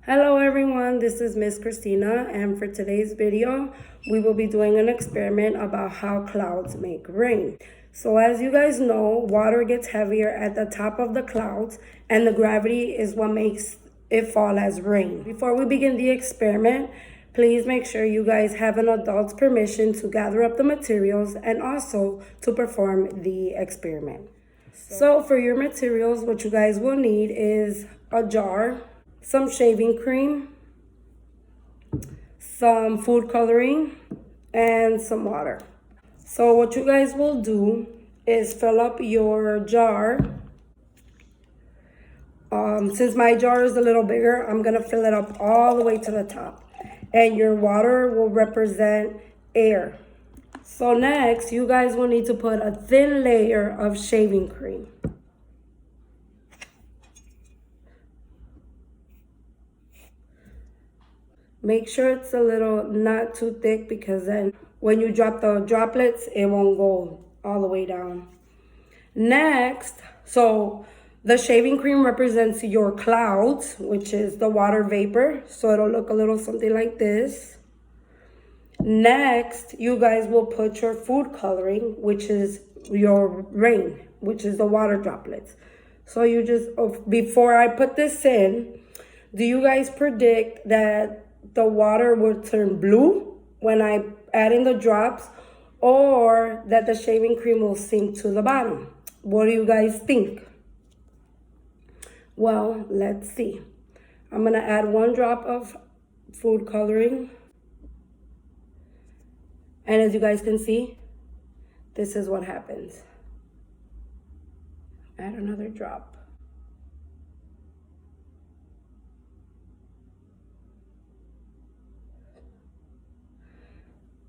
Hello everyone, this is Miss Christina, and for today's video, we will be doing an experiment about how clouds make rain. So as you guys know, water gets heavier at the top of the clouds, and the gravity is what makes it fall as rain. Before we begin the experiment, please make sure you guys have an adult's permission to gather up the materials and also to perform the experiment. So for your materials, what you guys will need is a jar, some shaving cream, some food coloring, and some water. So what you guys will do is fill up your jar. Since my jar is a little bigger, I'm gonna fill it up all the way to the top. And your water will represent air. So next, you guys will need to put a thin layer of shaving cream. Make sure it's a little not too thick, because then when you drop the droplets, it won't go all the way down. Next, so the shaving cream represents your clouds, which is the water vapor. So it'll look a little something like this. Next, you guys will put your food coloring, which is your rain, which is the water droplets. So you just, before I put this in, do you guys predict that the water will turn blue when I add in the drops, or that the shaving cream will sink to the bottom? What do you guys think? Well, let's see. I'm gonna add 1 drop of food coloring. And as you guys can see, this is what happens. Add another drop.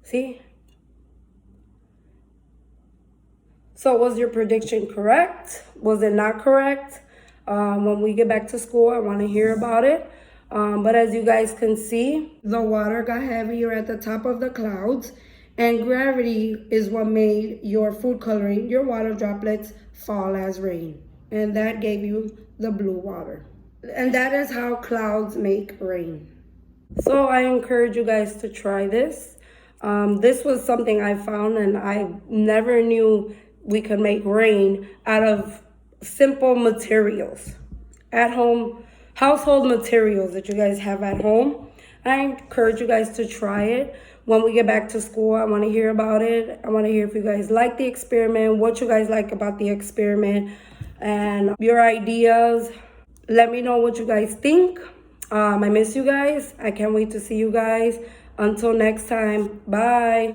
See? So was your prediction correct? Was it not correct? When we get back to school, I want to hear about it. But as you guys can see, the water got heavier at the top of the clouds, and gravity is what made your food coloring, your water droplets, fall as rain. And that gave you the blue water. And that is how clouds make rain. So I encourage you guys to try this. This was something I found, and I never knew we could make rain out of simple materials at home, household materials that you guys have at home. I encourage you guys to try it. When we get back to school, I want to hear about it. I want to hear if you guys like the experiment, what you guys like about the experiment, and your ideas. Let me know what you guys think. I miss you guys. I can't wait to see you guys. Until next time, bye.